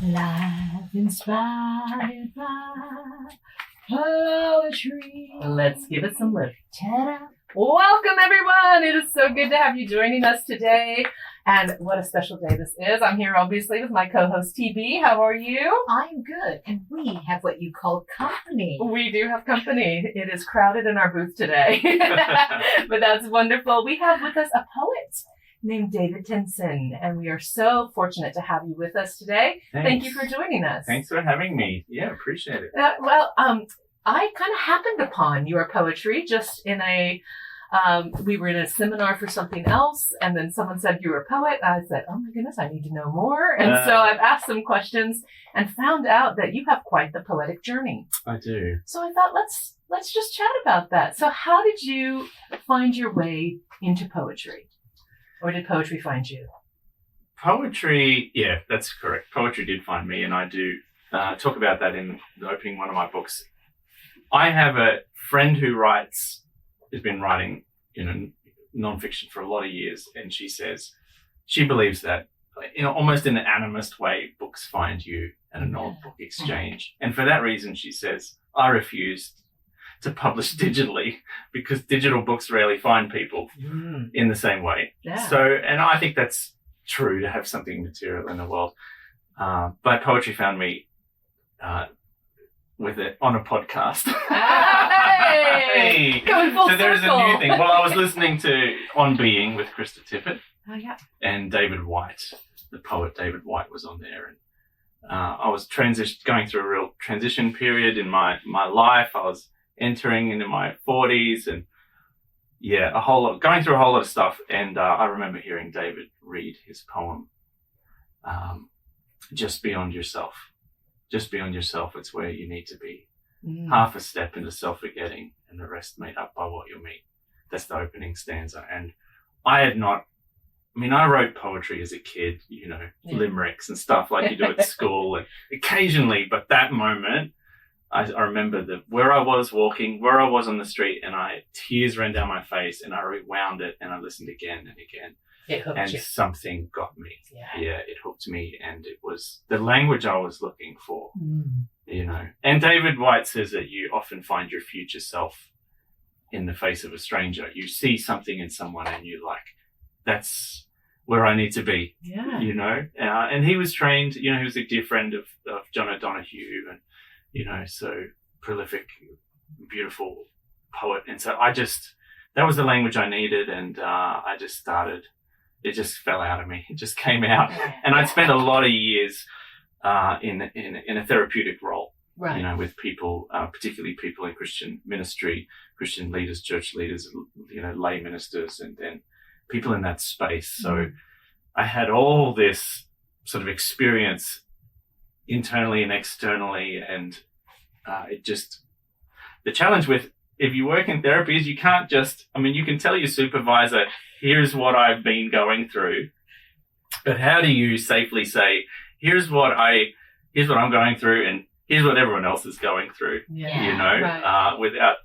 Life inspired by poetry. Let's give it some lift. Ta-da. Welcome, everyone. It is so good to have you joining us today. And what a special day this is. I'm here, obviously, with my co-host, TB. How are you? I'm good, and we have what you call company. We do have company. It is crowded in our booth today. But that's wonderful. We have with us a poet named David Tensen, and we are so fortunate to have you with us today. Thanks. Thank you for joining us. Thanks for having me. Yeah, appreciate it. I kind of happened upon your poetry just in a, we were in a seminar for something else, and then someone said you were a poet. I said, oh my goodness, I need to know more. And so I've asked some questions and found out that you have quite the poetic journey. I do. So I thought, let's just chat about that. So how did you find your way into poetry? Or did poetry find you? Poetry, yeah, that's correct. Poetry did find me, and I do talk about that in the opening one of my books. I have a friend who has been writing, nonfiction for a lot of years, and she says she believes that, almost in an animist way, books find you at an old book exchange. And for that reason, she says, I refuse to publish digitally because digital books rarely find people in the same way. Yeah. So, and I think that's true, to have something material in the world. But poetry found me with it on a podcast. Hey! Going full So there's circle. a new thing. Well, I was listening to On Being with Krista Tippett, Oh, yeah. and David White, the poet David White, was on there. And I was going through a real transition period in my life. I was entering into my 40s, and going through a whole lot of stuff. And I remember hearing David read his poem, Just Beyond Yourself. Just beyond yourself, it's where you need to be. Half a step into self-forgetting, and the rest made up by what you meet. That's the opening stanza. And I wrote poetry as a kid, limericks and stuff like you do at school, and occasionally, but that moment, I remember where I was walking, where I was on the street, and tears ran down my face, and I rewound it, and I listened again and again. It hooked And you. something got me. Yeah. It hooked me, and it was the language I was looking for, And David White says that you often find your future self in the face of a stranger. You see something in someone, and you're like, that's where I need to be, and he was trained, he was a dear friend of John O'Donoghue, and, so prolific, beautiful poet. And so that was the language I needed, and I just started. It just fell out of me. It just came out. And I'd spent a lot of years in a therapeutic role, Right. with people, particularly people in Christian ministry, Christian leaders, church leaders, lay ministers, and then people in that space. So I had all this sort of experience internally and externally, and the challenge with, if you work in therapy, is you can't you can tell your supervisor, here's what I've been going through, but how do you safely say, here's what I'm going through, and here's what everyone else is going through, Right. without,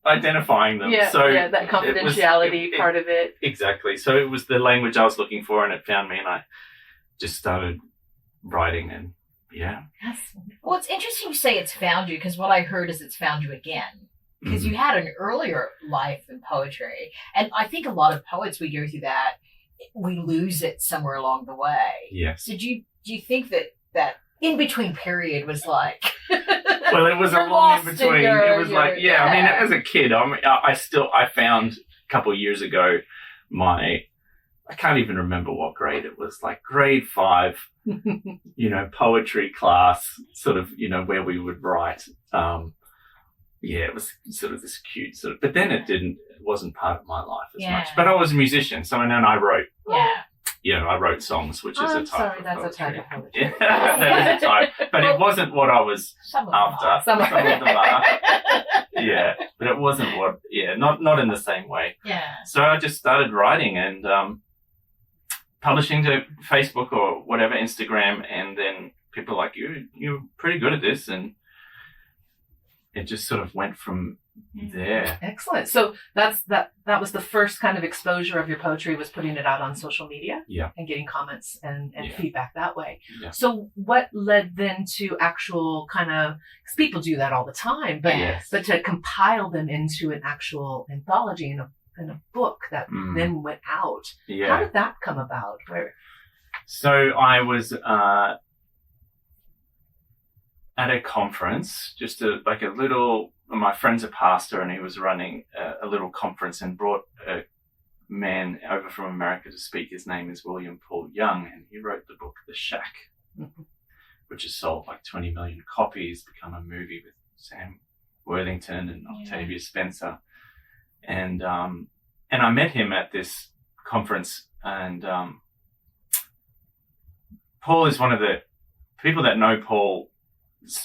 identifying them. Yeah, So that confidentiality part of it. Exactly. So it was the language I was looking for, and it found me, and I just started writing, and Yes. Well, it's interesting you say it's found you, because what I heard is it's found you again. Because you had an earlier life in poetry. And I think a lot of poets, we go through that, we lose it somewhere along the way. Yes. So do you think that in-between period was like... Well, it was a You're long lost in in between. your- It was like, as a kid, I found a couple of years ago I can't even remember what grade it was, like grade 5, poetry class, sort of, where we would write. It was sort of this cute but then it wasn't part of my life as much. But I was a musician, so then I wrote. I wrote songs, which is a type sorry, of that's poetry. a type of poetry. Yeah, that is a type. But it wasn't what I was Some of them after. are. Some of them are. Yeah, but it wasn't not in the same way. Yeah. So I just started writing and publishing to Facebook or whatever, Instagram, and then people like, you're pretty good at this, and it just sort of went from there. Excellent. So that was the first kind of exposure of your poetry, was putting it out on social media, and getting comments and feedback that way. Yeah. So what led then to actual kind of, because people do that all the time, but to compile them into an actual anthology and a book that then went out. Yeah. How did that come about? So I was at a conference, just my friend's a pastor, and he was running a little conference and brought a man over from America to speak. His name is William Paul Young, and he wrote the book The Shack, which has sold like 20 million copies, become a movie with Sam Worthington and Octavia Spencer. And I met him at this conference, and Paul is one of the people that know Paul.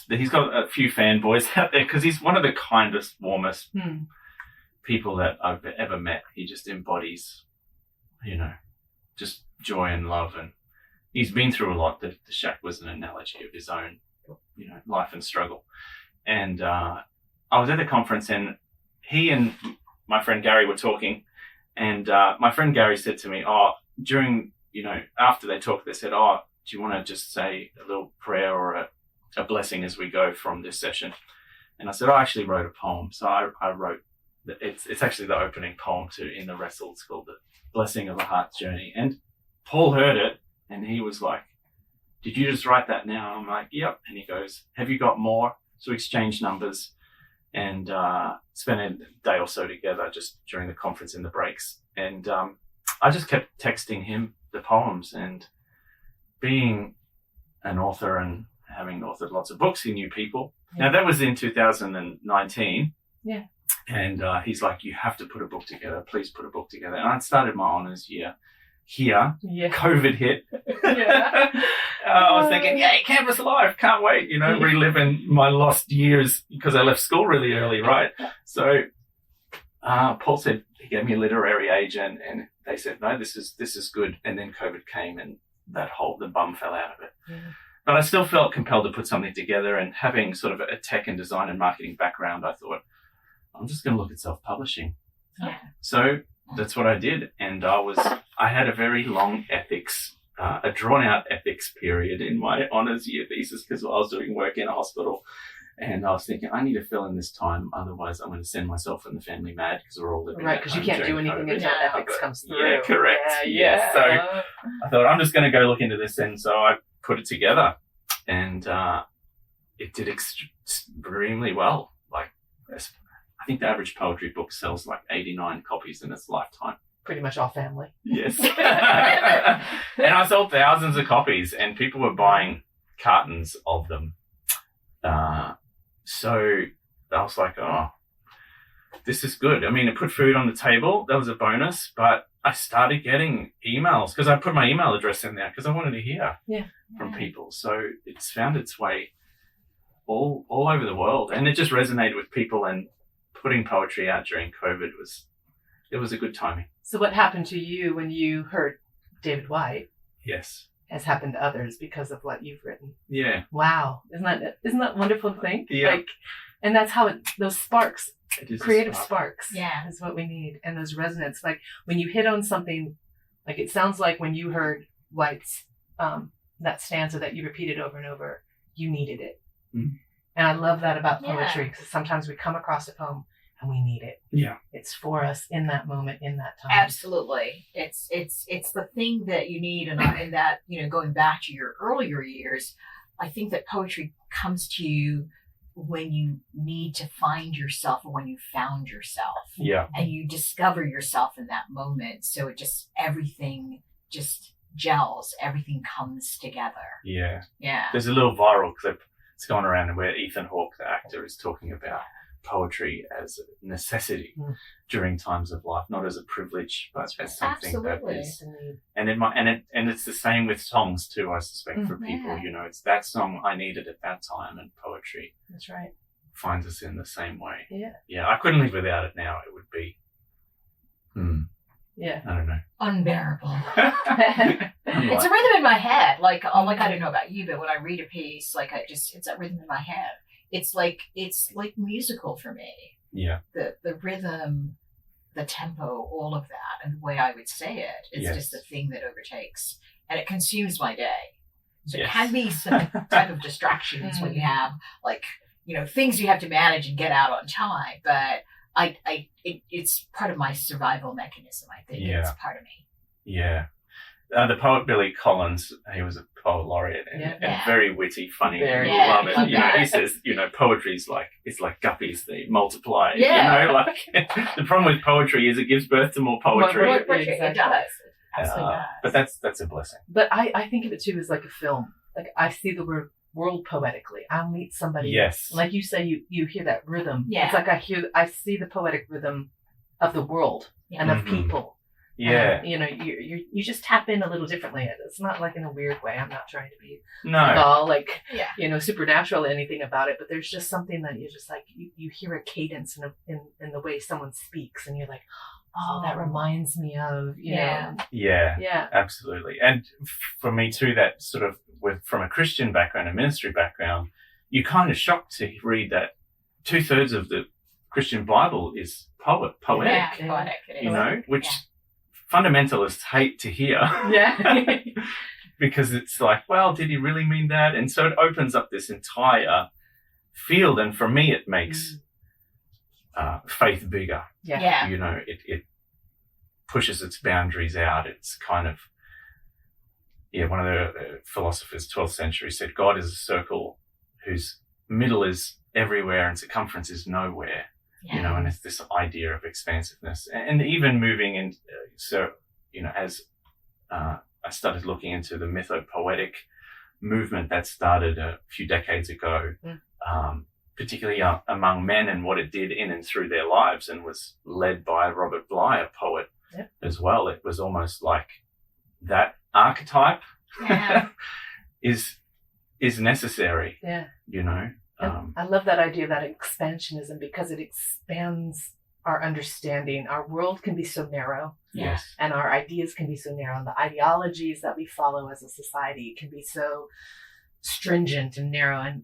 He's got a few fanboys out there because he's one of the kindest, warmest people that I've ever met. He just embodies, just joy and love. And he's been through a lot. The Shack was an analogy of his own, life and struggle. And I was at the conference, and he and my friend Gary were talking. And my friend Gary said to me, after they talked, they said, do you want to just say a little prayer or a blessing as we go from this session? And I said, I actually wrote a poem. So I wrote, it's actually the opening poem to In the Wrestle. It's called The Blessing of a Heart's Journey. And Paul heard it, and he was like, did you just write that now? I'm like, yep. And he goes, have you got more? So we exchanged numbers and spent a day or so together just during the conference in the breaks. And I just kept texting him the poems, and being an author and having authored lots of books, he knew people. Now that was in 2019. Yeah. And he's like, you have to put a book together. Please put a book together. And I'd started my honours year here. Yeah. COVID hit. Yeah. I was thinking, yay, Campus Life. Can't wait, reliving my lost years because I left school really early, right? So Paul said, he gave me a literary agent, and they said, no, this is good. And then COVID came, and the bum fell out of it. Yeah. But I still felt compelled to put something together, and having sort of a tech and design and marketing background, I thought, I'm just going to look at self-publishing. Yeah. So that's what I did. And I had a very long a drawn-out ethics period in my honours year thesis because I was doing work in a hospital. And I was thinking, I need to fill in this time, otherwise I'm going to send myself and the family mad because we're all living right, because you can't do anything until ethics comes through. Yeah, correct. Yeah. So I thought, I'm just going to go look into this. And so I put it together, and it did extremely well. Like, I think the average poetry book sells like 89 copies in its lifetime. Pretty much all family. Yes. And I sold thousands of copies, and people were buying cartons of them. So I was like, this is good. I mean, it put food on the table. That was a bonus. But I started getting emails because I put my email address in there because I wanted to hear from people. So it's found its way all over the world. And it just resonated with people, and putting poetry out during COVID was a good timing. So what happened to you when you heard David White? Yes. Has happened to others because of what you've written. Yeah. Wow. Isn't that wonderful to think? Yeah. And that's how those sparks, creative sparks, yeah, is what we need. And those resonance, like when you hit on something, like it sounds like when you heard White's, that stanza that you repeated over and over, you needed it. Mm-hmm. And I love that about poetry, because sometimes we come across a poem and we need it. Yeah. It's for us in that moment, in that time. Absolutely. It's the thing that you need. And in that, going back to your earlier years, I think that poetry comes to you when you need to find yourself, or when you found yourself. Yeah. And you discover yourself in that moment. So everything just gels. Everything comes together. Yeah. Yeah. There's a little viral clip that's going around where Ethan Hawke, the actor, is talking about poetry as a necessity during times of life, not as a privilege, but as something that is. And it's the same with songs too, I suspect, for people. It's that song I needed at that time, and poetry. That's right. Finds us in the same way. Yeah. Yeah, I couldn't live without it now. It would be yeah. I don't know. Unbearable. It's a rhythm in my head. Like I don't know about you, but when I read a piece, it's a rhythm in my head. It's like musical for me. Yeah. The rhythm, the tempo, all of that, and the way I would say it is Yes. just the thing that overtakes, and it consumes my day. So Yes. it can be some type of distractions when you have, like, things you have to manage and get out on time. But it's part of my survival mechanism. I think Yeah. it's part of me. Yeah. The poet Billy Collins, he was a poet laureate and Yeah. very witty, funny. Very. People love Yeah. it. He says, poetry is it's like guppies, they multiply. Yeah. The problem with poetry is it gives birth to more poetry. More It Exactly. does. It absolutely But does. that's a blessing. But I think of it too as like a film. Like I see the world poetically. I'll meet somebody. Yes. Like you say, you hear that rhythm. Yeah. It's like I see the poetic rhythm of the world and of Mhm. people. Yeah. And, you just tap in a little differently. It's not like in a weird way. I'm not trying to be No. all like, Yeah. supernatural or anything about it, but there's just something that you just like, you hear a cadence in the way someone speaks and you're like, oh, that reminds me of, Yeah. Yeah. Yeah. Absolutely. And for me too, that sort of from a Christian background, a ministry background, you're kind of shocked to read that 2/3 of the Christian Bible is poetic, Yeah, poetic. It is. which fundamentalists hate to hear. Yeah. Because it's like, well, did he really mean that? And so it opens up this entire field. And for me, it makes faith bigger. Yeah. Yeah. It pushes its boundaries out. It's kind of, one of the philosophers, 12th century, said God is a circle whose middle is everywhere and circumference is nowhere. Yeah. And it's this idea of expansiveness. And even moving in, as I started looking into the mytho-poetic movement that started a few decades ago, particularly among men and what it did in and through their lives, and was led by Robert Bly, a poet as well. It was almost like that archetype is necessary. Yeah. Um, I love that idea of that expansionism because it expands our understanding. Our world can be so narrow. yes. And our ideas can be so narrow. And the ideologies that we follow as a society can be so stringent and narrow. And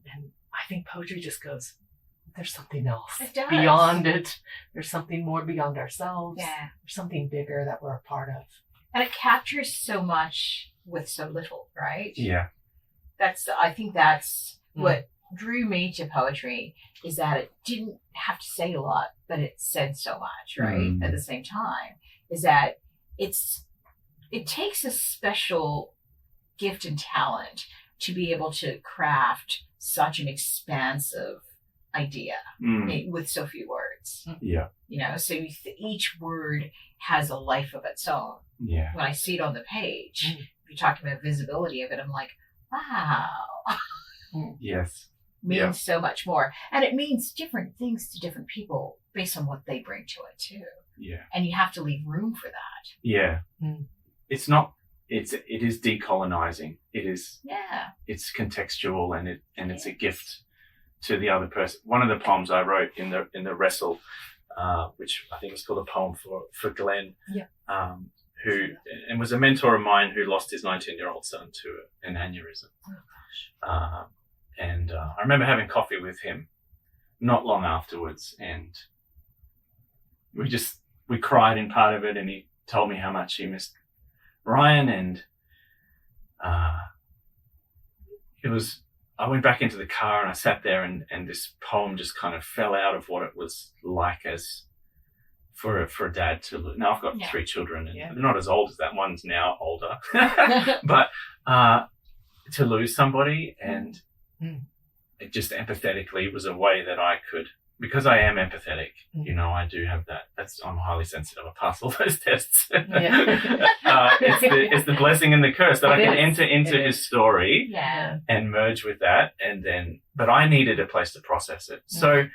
I think poetry just goes, there's something else It does. beyond it. There's something more beyond ourselves. Yeah. There's something bigger that we're a part of. And it captures so much with so little, right? Yeah. I think that's what drew me to poetry, is that it didn't have to say a lot, but it said so much, right? At the same time, is that it takes a special gift and talent to be able to craft such an expansive idea with so few words. Yeah. So each word has a life of its own. Yeah. When I see it on the page, if you're talking about visibility of it, I'm like, wow. Yes. Means so much more. And it means different things to different people based on what they bring to it too. Yeah. And you have to leave room for that. Yeah. It's not, it is decolonizing. It's contextual and it's a gift to the other person. One of the poems I wrote in the Wrestle, which I think was called a poem for Glenn, who and was a mentor of mine who lost his 19-year-old son to an aneurysm. And I remember having coffee with him not long afterwards, and we cried in part of it, and he told me how much he missed Ryan, and I went back into the car and I sat there and this poem just kind of fell out of what it was like as for a dad to lose. Now I've got 3 children and they're not as old as that. One's now older, but to lose somebody, and it just empathetically was a way that I could, because I am empathetic, I do have that. I'm highly sensitive. I pass all those tests. It's the blessing and the curse that I can enter into his story and merge with that. But I needed a place to process it. So,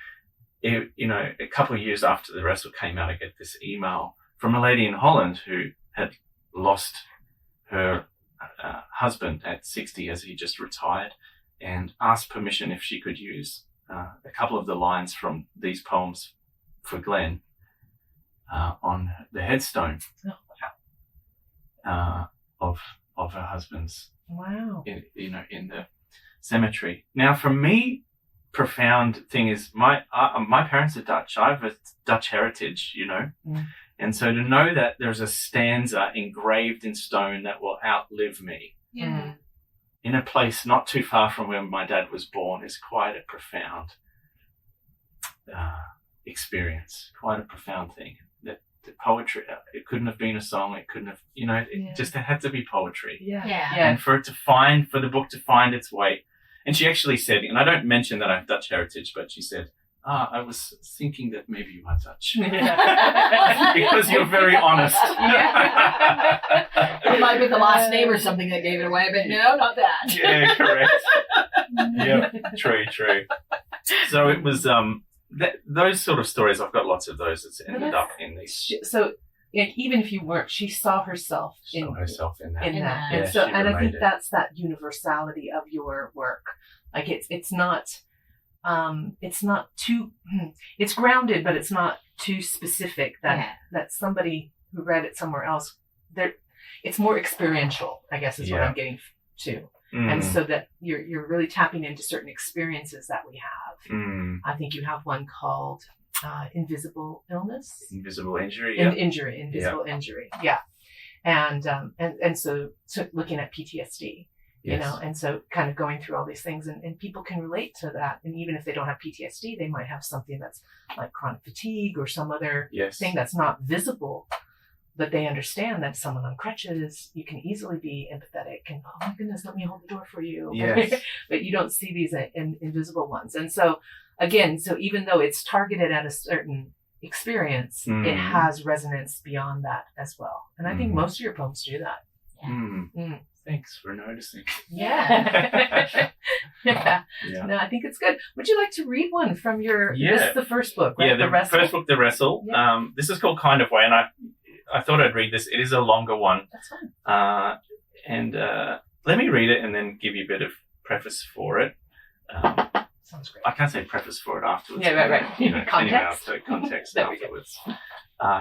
a couple of years after the Wrestle came out, I get this email from a lady in Holland who had lost her husband at 60 as he just retired, and asked permission if she could use a couple of the lines from these poems for Glenn on the headstone of her husband's in the cemetery. Now, for me, profound thing is my parents are Dutch. I have a Dutch heritage, you know. And so to know that there's a stanza engraved in stone that will outlive me in a place not too far from where my dad was born is quite a profound experience, quite a profound thing. That the poetry, it couldn't have been a song, it couldn't have, you know, it just had to be poetry. And for the book to find its way. And she actually said, and I don't mention that I have Dutch heritage, but she said, I was thinking that maybe you are Dutch. Because you're very honest. It might be the last name or something that gave it away, but no, not that. Yeah, correct. Yeah, true. So it was those sort of stories. I've got lots of those that's ended up in these. So even if you weren't, she saw herself in that. And Yeah, so, and I think related. that's that universality of your work. Like it's not too, it's grounded, but it's not too specific that somebody who read it somewhere else, it's more experiential, I guess is what I'm getting to. And so that you're really tapping into certain experiences that we have. I think you have one called Invisible Illness. Invisible Injury. Invisible Injury. Yeah. And so looking at PTSD. You know, and so kind of going through all these things and people can relate to that. And even if they don't have PTSD, they might have something that's like chronic fatigue or some other thing that's not visible, but they understand that someone on crutches, you can easily be empathetic and, oh my goodness, let me hold the door for you. Yes. But you don't see these invisible ones. And so again, so even though it's targeted at a certain experience, it has resonance beyond that as well. And I think most of your poems do that. Thanks for noticing. Yeah. No, I think it's good. Would you like to read one from your, this is the first book, right? Yeah, the first book, The Wrestle. Yeah. This is called Kind of Way, and I thought I'd read this. It is a longer one. That's fine. And let me read it and then give you a bit of preface for it. Sounds great. I can't say preface for it afterwards. Yeah, right. You know, Context. Anyway, context afterwards.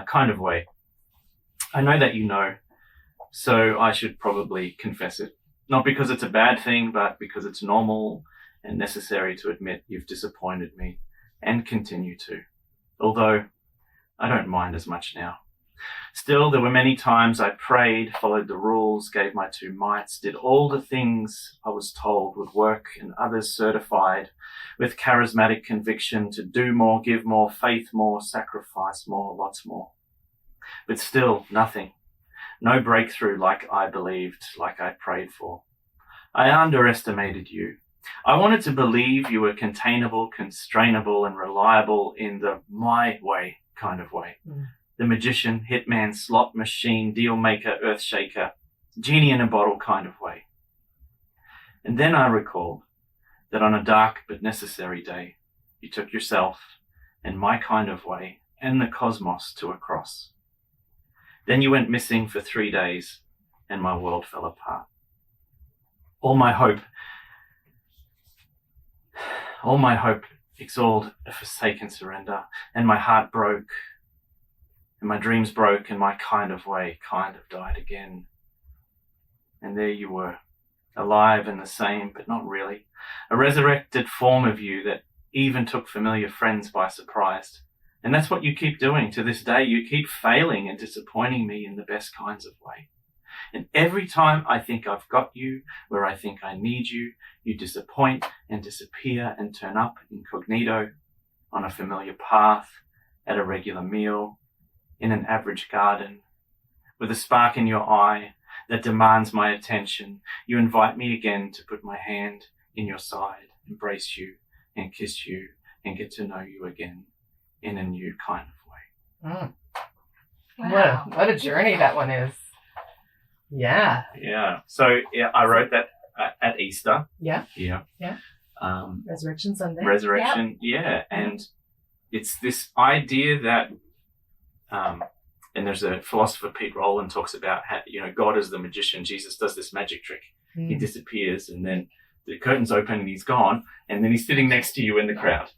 Kind of Way. I know that you know, so I should probably confess it. Not because it's a bad thing, but because it's normal and necessary to admit you've disappointed me and continue to. Although I don't mind as much now. Still, there were many times I prayed, followed the rules, gave my two mites, did all the things I was told would work and others certified with charismatic conviction to do more, give more, faith more, sacrifice more, lots more. But still, nothing. No breakthrough like I believed, like I prayed for. I underestimated you. I wanted to believe you were containable, constrainable, and reliable in the my way kind of way. The magician, hitman, slot machine, deal maker, earth shaker, genie in a bottle kind of way. And then I recalled that on a dark but necessary day, you took yourself and my kind of way and the cosmos to a cross. Then you went missing for 3 days and my world fell apart. All my hope exhaled a forsaken surrender, and my heart broke, and my dreams broke, and my kind of way kind of died again. And there you were, alive and the same, but not really. A resurrected form of you that even took familiar friends by surprise. And that's what you keep doing to this day. You keep failing and disappointing me in the best kinds of way. And every time I think I've got you, where I think I need you, you disappoint and disappear and turn up incognito on a familiar path, at a regular meal, in an average garden, with a spark in your eye that demands my attention. You invite me again to put my hand in your side, embrace you and kiss you and get to know you again in a new kind of way. Wow. What a journey that one is. Yeah. Yeah. So I wrote that at Easter. Yeah. Yeah. Yeah. Resurrection Sunday. Resurrection. Yep. Yeah. And it's this idea that, and there's a philosopher, Pete Rowland, talks about how, God is the magician. Jesus does this magic trick. He disappears and then the curtains open and he's gone. And then he's sitting next to you in the crowd,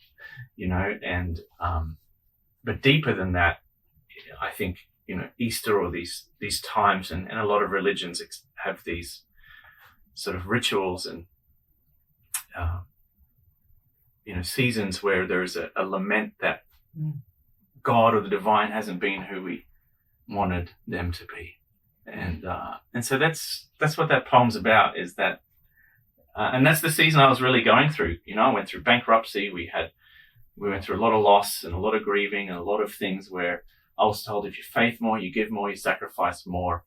and, but deeper than that, I think, Easter or these times and a lot of religions have these sort of rituals and seasons where there's a lament that God or the divine hasn't been who we wanted them to be. And so that's what that poem's about, is that, and that's the season I was really going through. I went through bankruptcy. We went through a lot of loss and a lot of grieving and a lot of things where I was told, if you faith more, you give more, you sacrifice more,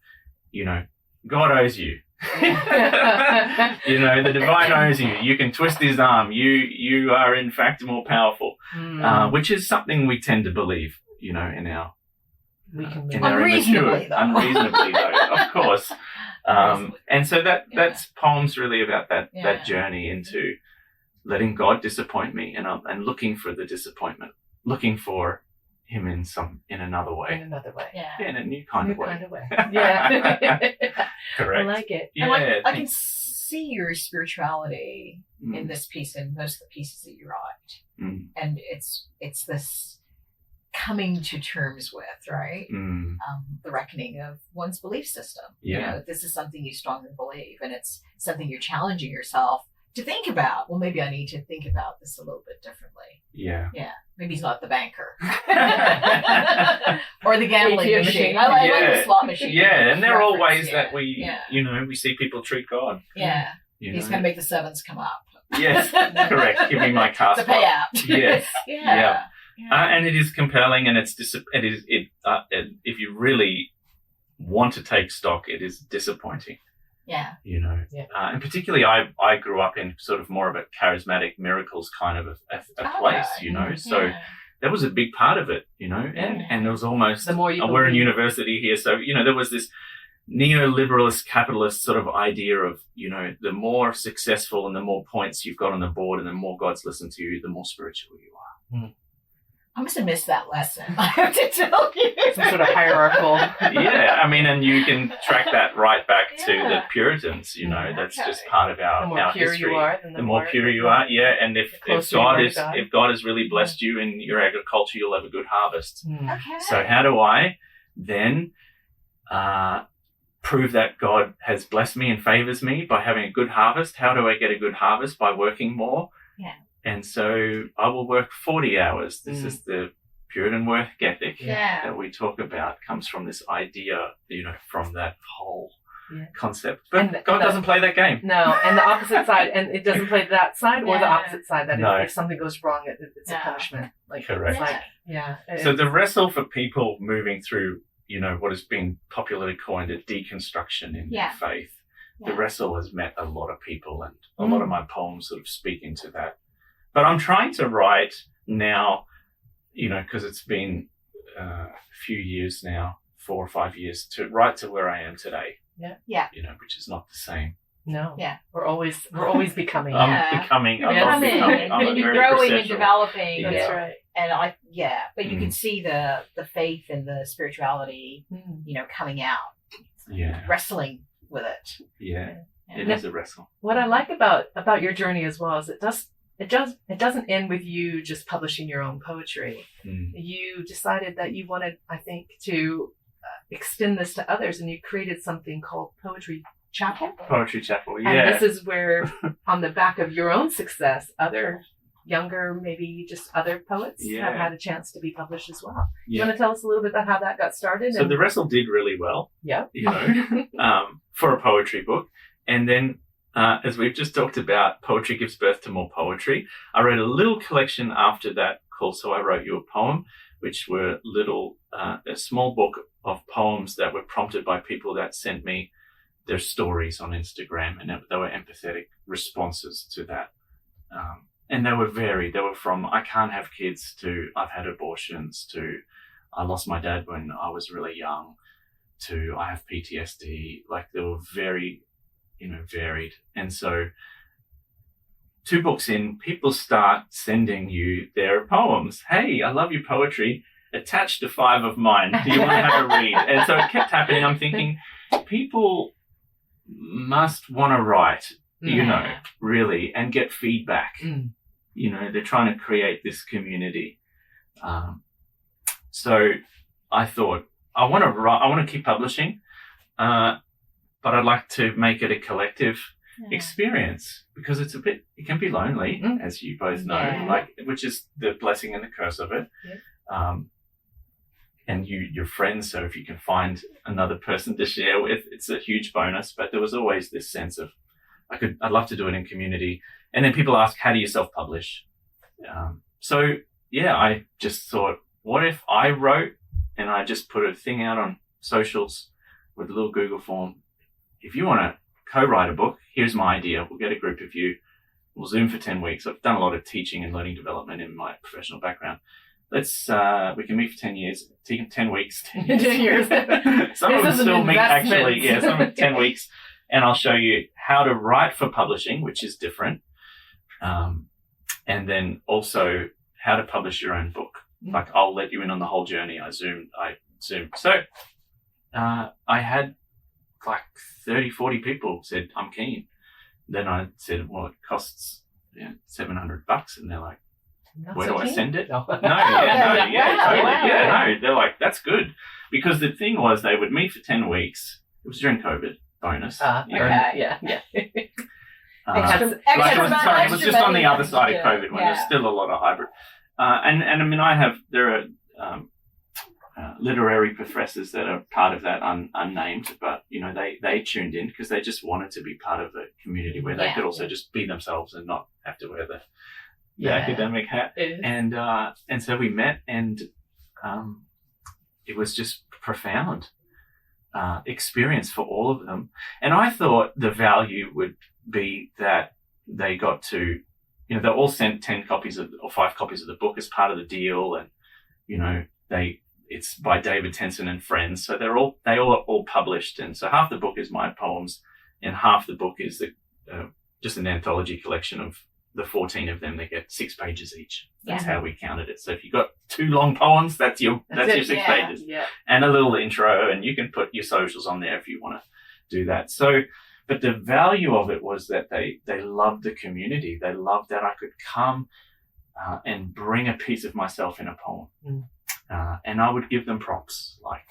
God owes you. The divine owes you. You can twist his arm. You are in fact more powerful, which is something we tend to believe, in our unreasonably though, of course. And so that's poem's really about that journey into letting God disappoint me and looking for the disappointment, looking for him in another way. In a new kind of way. Yeah. Correct. I like it. Yeah, and I can see your spirituality in this piece and most of the pieces that you write. And it's this coming to terms with, right? The reckoning of one's belief system. Yeah. This is something you strongly believe, and it's something you're challenging yourself to think about. Well, maybe I need to think about this a little bit differently. Yeah. Maybe he's not the banker or the gambling machine. I like the slot machine. Yeah, and there are all ways that we, we see people treat God. Yeah. He's going to make the sevens come up. Yes, correct. Give me my cast. The payout. Yes. Yeah. And it is compelling, and if you really want to take stock, it is disappointing. Yeah. And particularly I grew up in sort of more of a charismatic miracles kind of a place, so that was a big part of it, and it was almost, we're in university here. So, there was this neoliberalist capitalist sort of idea of, the more successful and the more points you've got on the board and the more God's listened to you, the more spiritual you are. I must have missed that lesson. I have to tell you. Some sort of hierarchical. Yeah, and you can track that right back to the Puritans. That's just part of our history. You are, the more pure you are, and if God has really blessed you in your agriculture, you'll have a good harvest. Okay. So how do I then prove that God has blessed me and favors me by having a good harvest? How do I get a good harvest? By working more. Yeah. And so I will work 40 hours. This is the Puritan work ethic that we talk about, comes from this idea, from that whole concept. But God doesn't play that game. No, and the opposite side, and it doesn't play that side or the opposite side, that if something goes wrong, it's a punishment. Correct. Yeah. So the wrestle for people moving through, what has been popularly coined a deconstruction in faith, the wrestle has met a lot of people, and a lot of my poems sort of speak into that. But I'm trying to write now, because it's been a few years now, 4 or 5 years, to write to where I am today. Yeah. Which is not the same. No. Yeah. We're always becoming. I'm becoming. I'm you're growing and developing. That's right. And but you can see the faith and the spirituality, coming out. Wrestling with it. Yeah. It is a wrestle. What I like about your journey as well is it doesn't end with you just publishing your own poetry. You decided that you wanted, I think, to extend this to others, and you created something called Poetry Chapel. Poetry Chapel, yeah. And this is where, on the back of your own success, other younger, maybe just other poets have had a chance to be published as well. You want to tell us a little bit about how that got started? So the wrestle did really well. Yeah. For a poetry book. And then, as we've just talked about, poetry gives birth to more poetry. I wrote a little collection after that called So I Wrote You a Poem, which were a small book of poems that were prompted by people that sent me their stories on Instagram, and they were empathetic responses to that. And they were varied. They were from I can't have kids to I've had abortions to I lost my dad when I was really young to I have PTSD. Like, they were very, varied. And so 2 books in, people start sending you their poems. Hey, I love your poetry. Attached to 5 of mine. Do you want to have a read? And so it kept happening. I'm thinking, people must want to write, really, and get feedback. They're trying to create this community. So I thought, I want to keep publishing, but I'd like to make it a collective. experience, because it can be lonely, as you both know, which is the blessing and the curse of it. And you're friends, so if you can find another person to share with, it's a huge bonus. But there was always this sense of, I'd love to do it in community. And then people ask, how do you self-publish? I just thought, what if I wrote and I just put a thing out on socials with a little Google form? If you want to co-write a book, here's my idea. We'll get a group of you. We'll Zoom for 10 weeks. I've done a lot of teaching and learning development in my professional background. We can meet for 10 years, 10 weeks. 10 years. Some of them still meet, actually. Yeah, some of 10 weeks. And I'll show you how to write for publishing, which is different. And then also how to publish your own book. Like, I'll let you in on the whole journey. I Zoom. So I had like 30, 40 people said, I'm keen. Then I said, well, it costs $700. And they're like, where do I send it? No. Totally. They're like, that's good. Because the thing was, they would meet for 10 weeks. It was during COVID, bonus. It was just on the other side of COVID when there's still a lot of hybrid. And I mean, there are literary professors that are part of that unnamed, but they tuned in because they just wanted to be part of a community where they could also just be themselves and not have to wear the academic hat. And so we met, and it was just profound experience for all of them. And I thought the value would be that they got to, they all sent 10 copies or 5 copies of the book as part of the deal. And, it's by David Tensen and friends. So they all published. And so half the book is my poems and half the book is just an anthology collection of the 14 of them. They get 6 pages each. That's how we counted it. So if you got 2 long poems, that's your 6 pages. Yeah. And a little intro, and you can put your socials on there if you want to do that. So, but the value of it was that they loved the community. They loved that I could come and bring a piece of myself in a poem. And I would give them prompts, like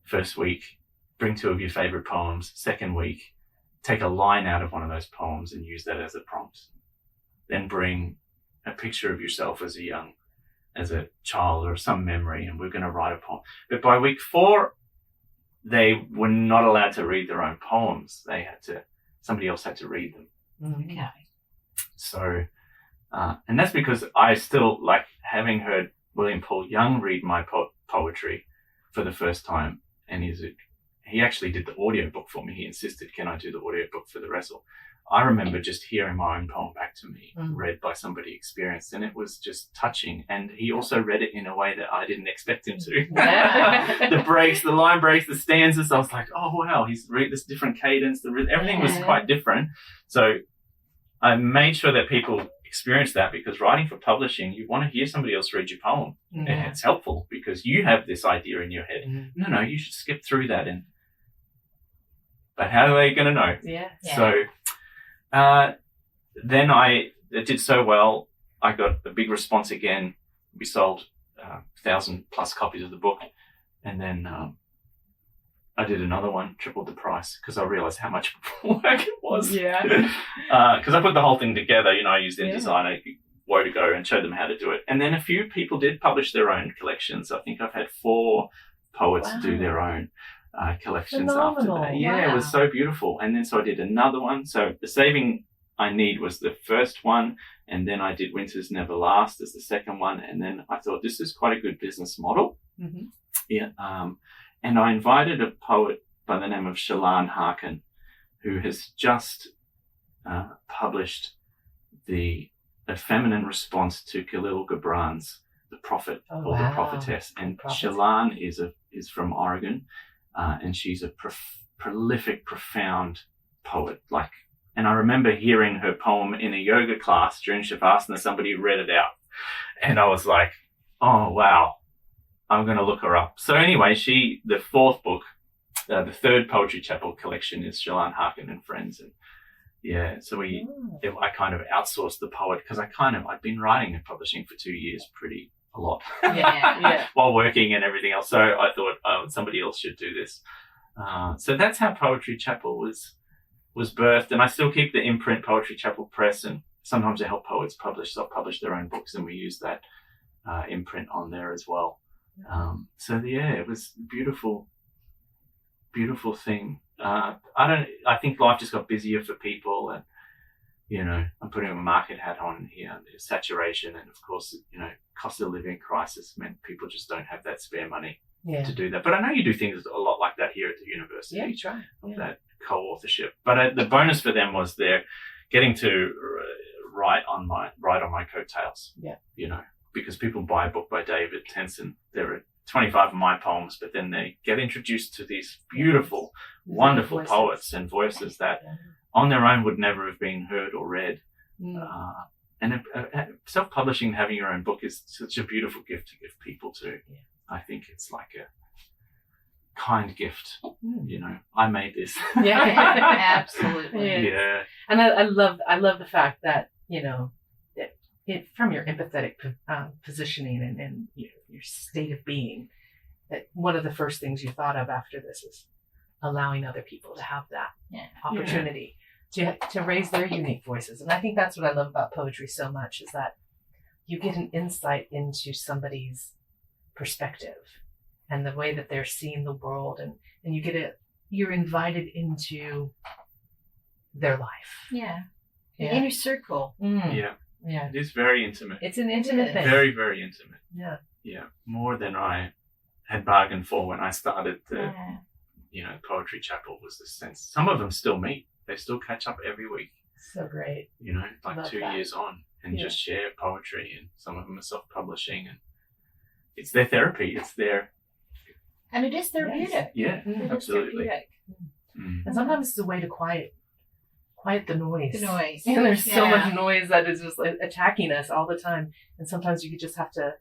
first week, bring 2 of your favorite poems. Second week, take a line out of one of those poems and use that as a prompt. Then bring a picture of yourself as a child or some memory, and we're going to write a poem. But by week 4, they were not allowed to read their own poems. Somebody else had to read them. Okay. So, and that's because I still like having heard William Paul Young read my poetry for the first time. And he actually did the audiobook for me. He insisted, can I do the audiobook for the wrestle? I remember just hearing my own poem back to me, read by somebody experienced, and it was just touching. And he also read it in a way that I didn't expect him to. The line breaks, the stanzas, I was like, oh, wow, he's read this different cadence. Everything was quite different. So I made sure that people experience that, because writing for publishing, you want to hear somebody else read your poem. And it's helpful because you have this idea in your head. No, you should skip through that. But how are they going to know? So then it did so well. I got a big response again. We sold 1,000 plus copies of the book. And then I did another one, tripled the price, because I realized how much work it was. Because I put the whole thing together. I used InDesign, Woe2Go, and showed them how to do it. And then a few people did publish their own collections. I think I've had 4 poets do their own collections after that. It was so beautiful. And then so I did another one. So The Saving I Need was the first one, and then I did Winters Never Last as the second one. And then I thought, this is quite a good business model. And I invited a poet by the name of Shalan Harkin, who has just published a feminine response to Khalil Gibran's The Prophet, called The Prophetess. And Shalan is from Oregon, and she's a prolific, profound poet. And I remember hearing her poem in a yoga class during Shavasana. Somebody read it out, and I was like, oh, wow. I'm going to look her up. So anyway, the 4th book, the 3rd Poetry Chapel collection is Shalan Harkin and Friends. And so I kind of outsourced the poet, because I'd been writing and publishing for 2 years a lot while working and everything else. So I thought somebody else should do this. So that's how Poetry Chapel was was birthed, and I still keep the imprint Poetry Chapel Press, and sometimes I help poets self-publish their own books, and we use that imprint on there as well. So yeah, it was a beautiful thing. I think life just got busier for people, and I'm putting a market hat on here. There's saturation, and of course, cost of living crisis meant people just don't have that spare money to do that. But I know you do things a lot like that here at the university. Yeah, you try. That co-authorship. But the bonus for them was they're getting to write on my coattails. Yeah. Because people buy a book by David Tensen. There are 25 of my poems, but then they get introduced to these beautiful, wonderful poets and voices that on their own would never have been heard or read. And self-publishing, having your own book is such a beautiful gift to give people too. Yeah. I think it's like a kind gift. I made this. Yeah, absolutely. Yeah. And I love the fact that from your empathetic positioning and your state of being, that one of the first things you thought of after this is allowing other people to have that opportunity to raise their unique voices. And I think that's what I love about poetry so much, is that you get an insight into somebody's perspective and the way that they're seeing the world, and you're invited into their life. Yeah. The inner circle. Yeah. Yeah. It is very intimate. It's an intimate thing. Very, very intimate. Yeah. Yeah. More than I had bargained for when I started the, Poetry Chapel, was the sense. Some of them still meet. They still catch up every week. So great. Like love 2 years on, and just share poetry, and some of them are self-publishing, and it's their therapy. It's their... And it is therapeutic. Yeah, absolutely. And sometimes it's a way to quiet the noise. And there's so much noise that is just attacking us all the time. And sometimes you just have to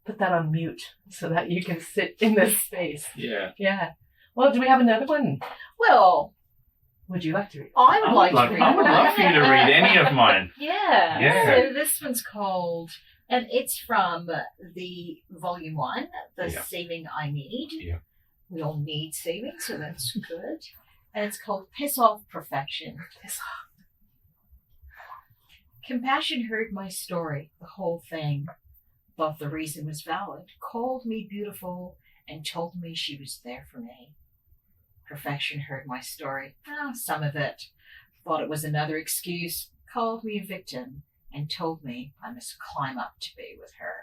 put that on mute so that you can sit in this space. Yeah. Yeah. Well, do we have another one? Well, would you like to read? I would like to read. I would love for you to read any of mine. Yeah. So this one's called, and it's from the volume 1, The Saving I Need. Yeah. We all need saving, so that's good. And it's called Piss Off Perfection. Piss off. Compassion heard my story, the whole thing. Thought the reason was valid. Called me beautiful and told me she was there for me. Perfection heard my story. Some of it. Thought it was another excuse. Called me a victim and told me I must climb up to be with her.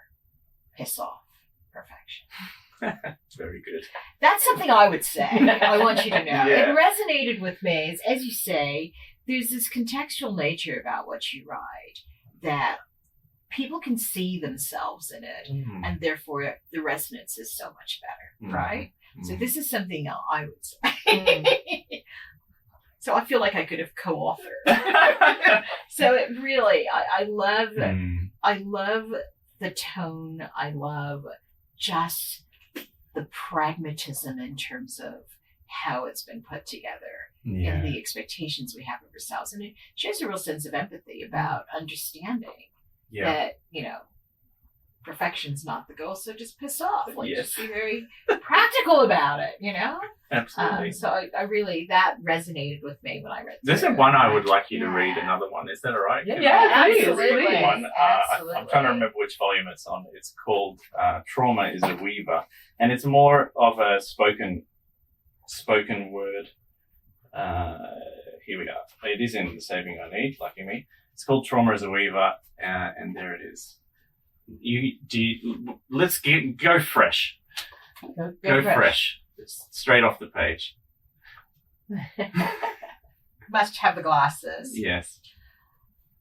Piss off. Perfection. Very good. That's something I would say. I want you to know. Yeah. It resonated with me. As you say, there's this contextual nature about what you write that people can see themselves in it, and therefore the resonance is so much better, right? So this is something I would say. So I feel like I could have co-authored. So it really, I love the tone. I love just the pragmatism in terms of how it's been put together and the expectations we have of ourselves. And it shows a real sense of empathy about understanding that, perfection's not the goal, so just piss off. Just be very practical about it, Absolutely. So I really, that resonated with me when I read There's one I would like you to read, another one. Is that all right? Yeah, absolutely. One. Absolutely. I'm trying to remember which volume it's on. It's called Trauma is a Weaver. And it's more of a spoken word. Here we go. It is in The Saving I Need, lucky me. It's called Trauma is a Weaver, and there it is. Let's go fresh. Go fresh. Straight off the page. Must have the glasses. Yes.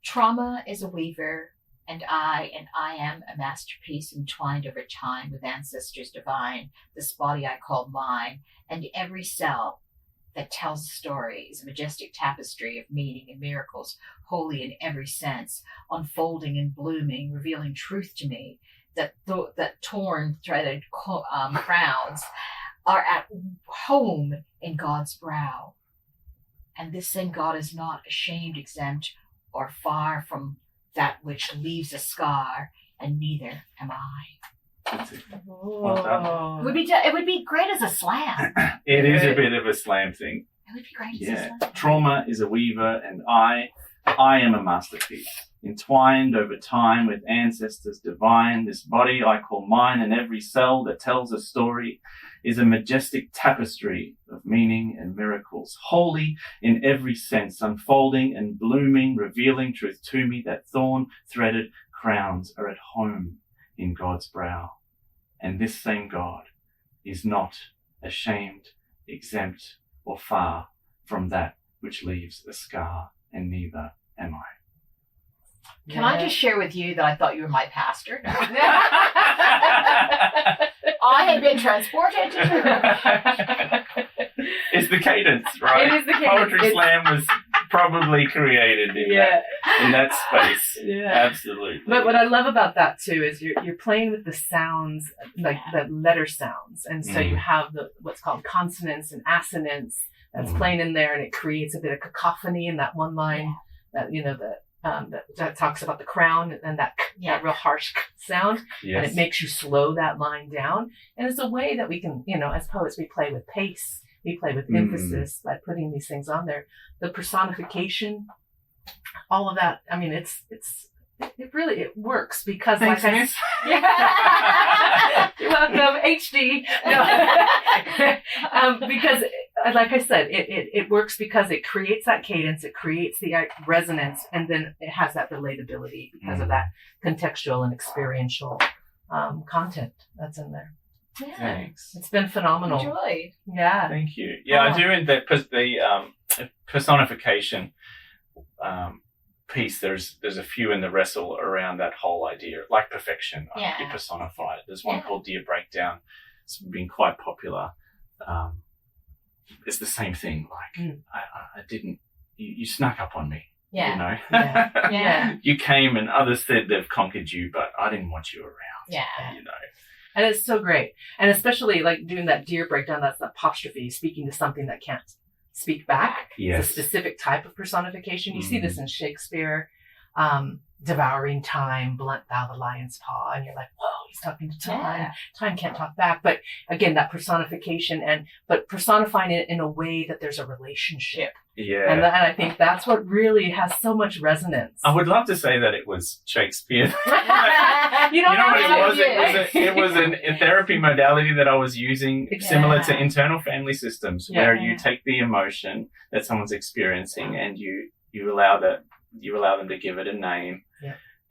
Trauma is a weaver, and I am a masterpiece entwined over time with ancestors divine. This body I call mine, and every cell that tells a story is a majestic tapestry of meaning and miracles, holy in every sense, unfolding and blooming, revealing truth to me, that torn, threaded crowns are at home in God's brow. And this same God is not ashamed, exempt, or far from that which leaves a scar, and neither am I. That's it. Well done. It would be great as a slam. It is a bit of a slam thing. Really be great. Yeah. Trauma is a weaver, and I am a masterpiece. Entwined over time with ancestors divine, this body I call mine, and every cell that tells a story is a majestic tapestry of meaning and miracles, holy in every sense, unfolding and blooming, revealing truth to me that thorn-threaded crowns are at home in God's brow. And this same God is not ashamed, exempt, or far from that which leaves a scar, and neither am I. Can I just share with you that I thought you were my pastor? No. I had been transported. It's the cadence, right? It is the cadence. Poetry Slam was probably created in that space. Yeah. Absolutely. But what I love about that too is you're playing with the sounds, like the letter sounds, and so you have what's called consonants and assonants that's playing in there, and it creates a bit of cacophony in that one line that that talks about the crown and that real harsh sound, and it makes you slow that line down. And it's a way that we can, as poets, we play with pace, we play with emphasis by putting these things on there. The personification, all of that. I mean, it really works because Thanks, like miss. You're welcome, HD. No. Because, like I said, it works because it creates that cadence, it creates the resonance, and then it has that relatability because of that contextual and experiential content that's in there. Yeah. Thanks. It's been phenomenal. Enjoyed. Yeah. Thank you. Yeah, I do in the personification piece. There's a few in the wrestle around that whole idea, like perfection. You personify it. There's one called Dear Breakdown. It's been quite popular. It's the same thing. Like I didn't. You snuck up on me. Yeah. Yeah. You came and others said they've conquered you, but I didn't want you around. Yeah. And it's so great. And especially like doing that deer breakdown, that's the apostrophe, speaking to something that can't speak back. Yes. It's a specific type of personification. You see this in Shakespeare, devouring time, blunt thou the lion's paw. And you're like, whoa, he's talking to time. Yeah. Time can't talk back. But again, that personification but personifying it in a way that there's a relationship. Yeah. And I think that's what really has so much resonance. I would love to say that it was Shakespeare. You know what it was? idea. It was a therapy modality that I was using similar to internal family systems, where you take the emotion that someone's experiencing and you allow them to give it a name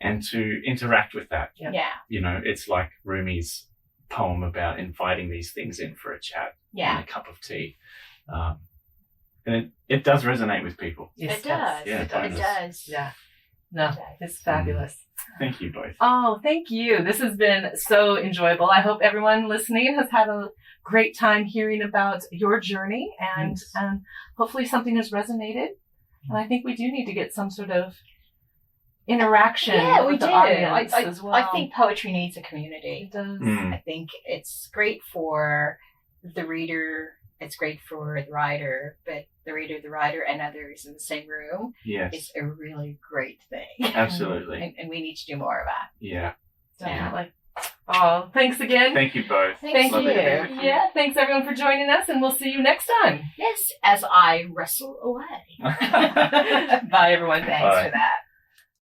and to interact with that. Yeah. It's like Rumi's poem about inviting these things in for a chat and a cup of tea. And it does resonate with people. Yes, it does. Yeah, it does. Yeah. No, it's fabulous. Thank you both. Oh, thank you. This has been so enjoyable. I hope everyone listening has had a great time hearing about your journey, and hopefully something has resonated. And I think we do need to get some sort of interaction with the audience as well. I think poetry needs a community. It does. I think it's great for the reader. It's great for the writer, but the reader, the writer, and others in the same room is a really great thing. Absolutely. and we need to do more of that. Yeah. Definitely. Oh, thanks again. Thank you both. Thank Lovely you. to be with you. Yeah, thanks everyone for joining us, and we'll see you next time. Yes, as I wrestle away. Bye, everyone. Thanks Bye. for that.